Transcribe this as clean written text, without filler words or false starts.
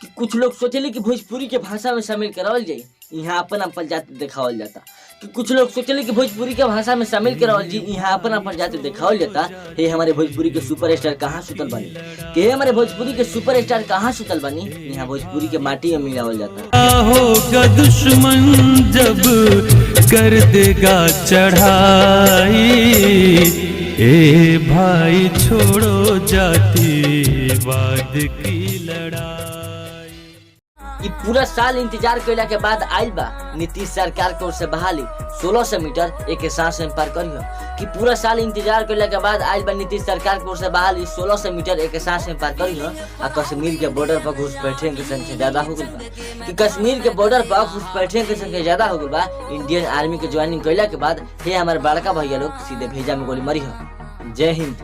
कि कुछ लोग सोचले कि भोजपुरी के भाषा में शामिल करावल जाए, यहाँ अपन जाति दिखावल जाता। कि कुछ लोग सोचले कि भोजपुरी के भाषा में शामिल करावल जी, यहाँ अपन जाति दिखावल जाता। हे हमारे भोजपुरी के सुपरस्टार कहाँ सुतल बनी, कि हे हमारे भोजपुरी के सुपरस्टार कहाँ सुतल बनी, यहाँ भोजपुरी के माटी में मिलावल जाता। होगा दुश्मन जब कर देगा चढ़ाई, ए भाई छोड़ो जातिवाद की लड़ाई। कि पूरा साल इंतजार कैला के बाद आइल बा नीतीश सरकार की ओर से बहाली 1600 मीटर एक सांस में पार करियो। कि पूरा साल इंतजार कैला के बाद आइल बा नीतीश सरकार की ओर से बहाली 1600 मीटर एक सांस में पार करियो। आ कश्मीर के बॉर्डर पर घुसपैठियन की संख्या ज्यादा हो गई बा। कि कश्मीर के बॉर्डर पर घुसपैठियन की संख्या ज्यादा हो गई बा। इंडियन आर्मी के ज्वाइनिंग कैला के बाद हे हमारे बड़का भैया लोग सीधे भेजा में गोली मारी हो। जय हिंद।